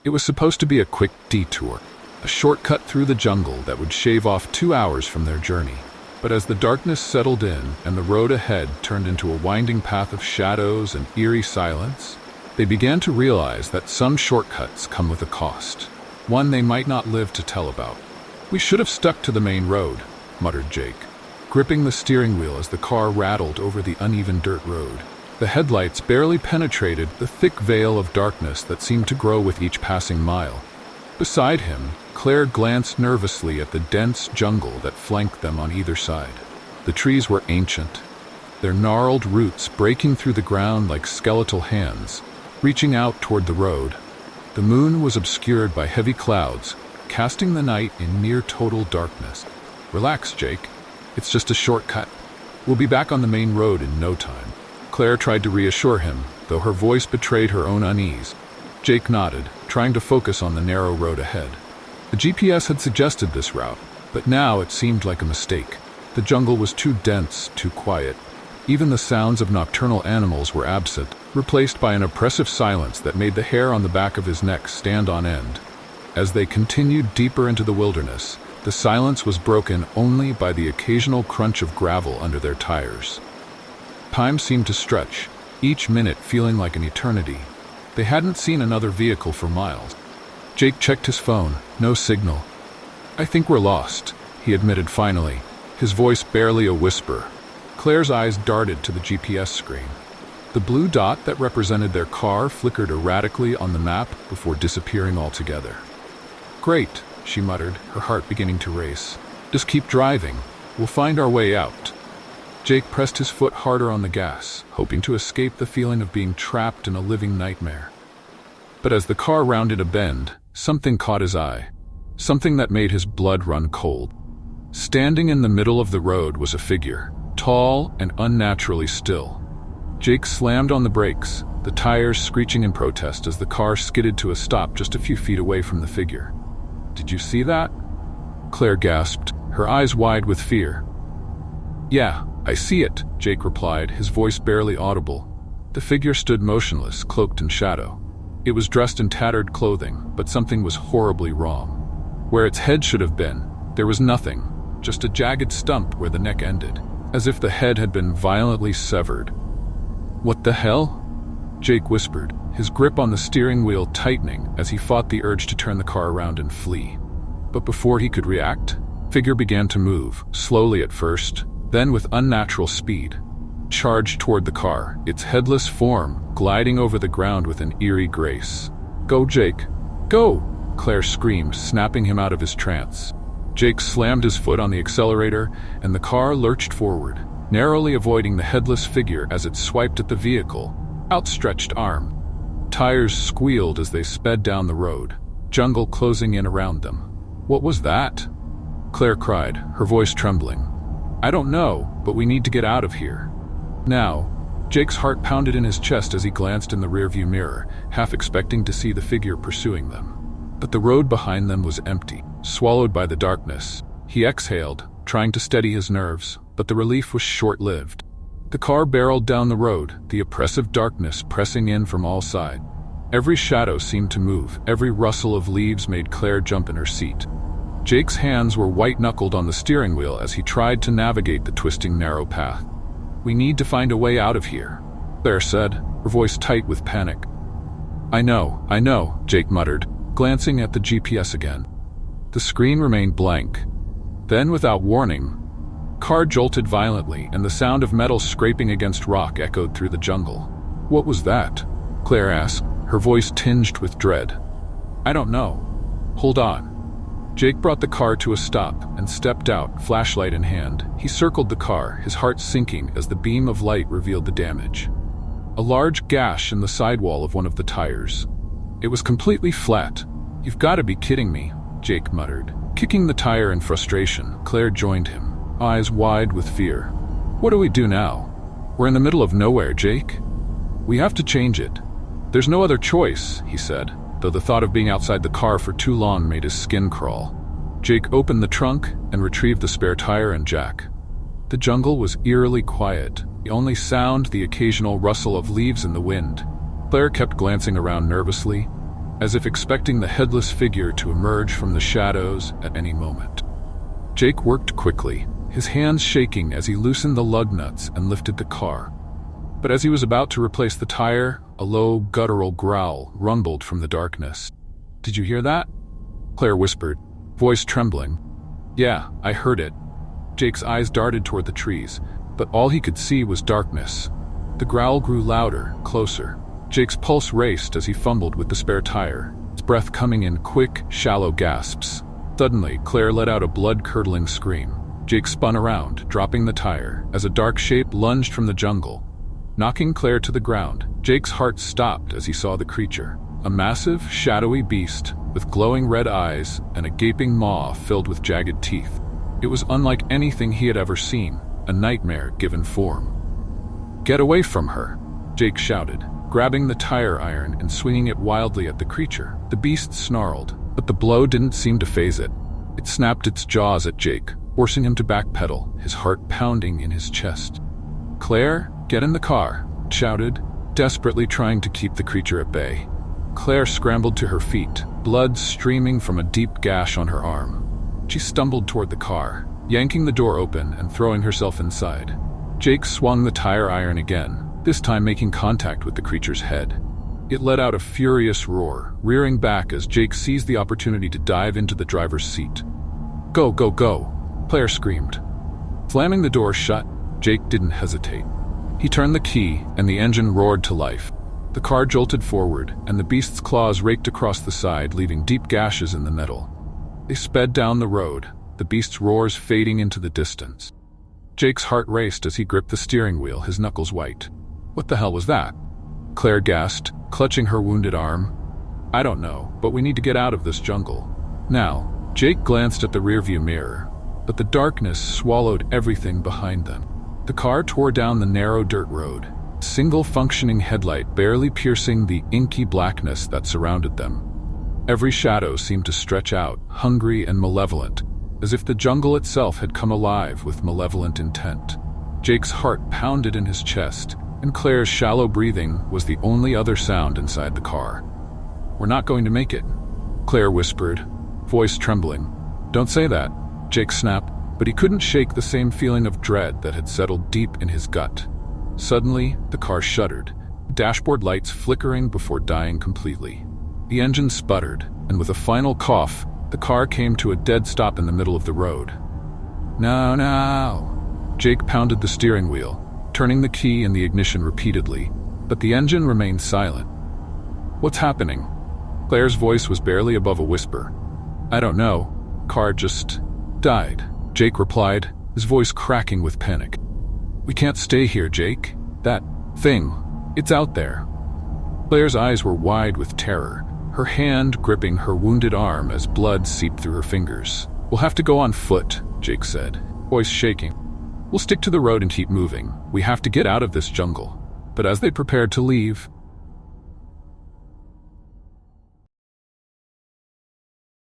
It was supposed to be a quick detour, a shortcut through the jungle that would shave off 2 hours from their journey. But as the darkness settled in and the road ahead turned into a winding path of shadows and eerie silence, they began to realize that some shortcuts come with a cost, one they might not live to tell about. "We should have stuck to the main road," muttered Jake, gripping the steering wheel as the car rattled over the uneven dirt road. The headlights barely penetrated the thick veil of darkness that seemed to grow with each passing mile. Beside him, Claire glanced nervously at the dense jungle that flanked them on either side. The trees were ancient, their gnarled roots breaking through the ground like skeletal hands, reaching out toward the road. The moon was obscured by heavy clouds, casting the night in near total darkness. "Relax, Jake. It's just a shortcut. We'll be back on the main road in no time." Claire tried to reassure him, though her voice betrayed her own unease. Jake nodded, trying to focus on the narrow road ahead. The GPS had suggested this route, but now it seemed like a mistake. The jungle was too dense, too quiet. Even the sounds of nocturnal animals were absent, replaced by an oppressive silence that made the hair on the back of his neck stand on end. As they continued deeper into the wilderness, the silence was broken only by the occasional crunch of gravel under their tires. Time seemed to stretch, each minute feeling like an eternity. They hadn't seen another vehicle for miles. Jake checked his phone. No signal. "I think we're lost," he admitted finally, his voice barely a whisper. Claire's eyes darted to the GPS screen. The blue dot that represented their car flickered erratically on the map before disappearing altogether. "Great," she muttered, her heart beginning to race. "Just keep driving. We'll find our way out." Jake pressed his foot harder on the gas, hoping to escape the feeling of being trapped in a living nightmare. But as the car rounded a bend, something caught his eye, something that made his blood run cold. Standing in the middle of the road was a figure, tall and unnaturally still. Jake slammed on the brakes, the tires screeching in protest as the car skidded to a stop just a few feet away from the figure. "Did you see that?" Claire gasped, her eyes wide with fear. "Yeah, I see it," Jake replied, his voice barely audible. The figure stood motionless, cloaked in shadow. It was dressed in tattered clothing, but something was horribly wrong. Where its head should have been, there was nothing, just a jagged stump where the neck ended, as if the head had been violently severed. "What the hell?" Jake whispered, his grip on the steering wheel tightening as he fought the urge to turn the car around and flee. But before he could react, the figure began to move, slowly at first, then with unnatural speed, charged toward the car, its headless form gliding over the ground with an eerie grace. "Go, Jake! Go!" Claire screamed, snapping him out of his trance. Jake slammed his foot on the accelerator, and the car lurched forward, narrowly avoiding the headless figure as it swiped at the vehicle, outstretched arm. Tires squealed as they sped down the road, jungle closing in around them. "What was that?" Claire cried, her voice trembling. "I don't know, but we need to get out of here. Now." Jake's heart pounded in his chest as he glanced in the rearview mirror, half expecting to see the figure pursuing them. But the road behind them was empty, swallowed by the darkness. He exhaled, trying to steady his nerves, but the relief was short-lived. The car barreled down the road, the oppressive darkness pressing in from all sides. Every shadow seemed to move, every rustle of leaves made Claire jump in her seat. Jake's hands were white-knuckled on the steering wheel as he tried to navigate the twisting narrow path. "We need to find a way out of here," Claire said, her voice tight with panic. I know, Jake muttered, glancing at the GPS again. The screen remained blank. Then, without warning, the car jolted violently, and the sound of metal scraping against rock echoed through the jungle. "What was that?" Claire asked, her voice tinged with dread. "I don't know. Hold on." Jake brought the car to a stop and stepped out, flashlight in hand. He circled the car, his heart sinking as the beam of light revealed the damage. A large gash in the sidewall of one of the tires. It was completely flat. "You've got to be kidding me," Jake muttered. Kicking the tire in frustration, Claire joined him, eyes wide with fear. "What do we do now? We're in the middle of nowhere, Jake. We have to change it. There's no other choice," he said, though the thought of being outside the car for too long made his skin crawl. Jake opened the trunk and retrieved the spare tire and jack. The jungle was eerily quiet, the only sound the occasional rustle of leaves in the wind. Claire kept glancing around nervously. as if expecting the headless figure to emerge from the shadows at any moment. Jake worked quickly, his hands shaking as he loosened the lug nuts and lifted the car. But as he was about to replace the tire, a low, guttural growl rumbled from the darkness. "Did you hear that?" Claire whispered, voice trembling. "Yeah, I heard it." Jake's eyes darted toward the trees, but all he could see was darkness. The growl grew louder, closer. Jake's pulse raced as he fumbled with the spare tire, his breath coming in quick, shallow gasps. Suddenly, Claire let out a blood-curdling scream. Jake spun around, dropping the tire, as a dark shape lunged from the jungle. Knocking Claire to the ground, Jake's heart stopped as he saw the creature. A massive, shadowy beast with glowing red eyes and a gaping maw filled with jagged teeth. It was unlike anything he had ever seen, a nightmare given form. "Get away from her!" Jake shouted, grabbing the tire iron and swinging it wildly at the creature. The beast snarled, but the blow didn't seem to faze it. It snapped its jaws at Jake, forcing him to backpedal, his heart pounding in his chest. "Claire, get in the car," it shouted, desperately trying to keep the creature at bay. Claire scrambled to her feet, blood streaming from a deep gash on her arm. She stumbled toward the car, yanking the door open and throwing herself inside. Jake swung the tire iron again, this time making contact with the creature's head. It let out a furious roar, rearing back as Jake seized the opportunity to dive into the driver's seat. "Go, go, go!" Claire screamed. Slamming the door shut, Jake didn't hesitate. He turned the key, and the engine roared to life. The car jolted forward, and the beast's claws raked across the side, leaving deep gashes in the metal. They sped down the road, the beast's roars fading into the distance. Jake's heart raced as he gripped the steering wheel, his knuckles white. "What the hell was that?" Claire gasped, clutching her wounded arm. "I don't know, but we need to get out of this jungle now." Jake glanced at the rearview mirror, but the darkness swallowed everything behind them. The car tore down the narrow dirt road, a single functioning headlight barely piercing the inky blackness that surrounded them. Every shadow seemed to stretch out, hungry and malevolent, as if the jungle itself had come alive with malevolent intent. Jake's heart pounded in his chest, and Claire's shallow breathing was the only other sound inside the car. "We're not going to make it," Claire whispered, voice trembling. "Don't say that," Jake snapped, but he couldn't shake the same feeling of dread that had settled deep in his gut. Suddenly, the car shuddered, dashboard lights flickering before dying completely. The engine sputtered, and with a final cough, the car came to a dead stop in the middle of the road. "No, no!" Jake pounded the steering wheel, turning the key in the ignition repeatedly, but the engine remained silent. "What's happening?" Claire's voice was barely above a whisper. "I don't know. Car just died," Jake replied, his voice cracking with panic. "We can't stay here, Jake. That thing, it's out there." Claire's eyes were wide with terror, her hand gripping her wounded arm as blood seeped through her fingers. "We'll have to go on foot," Jake said, voice shaking. "We'll stick to the road and keep moving. We have to get out of this jungle." But as they prepared to leave,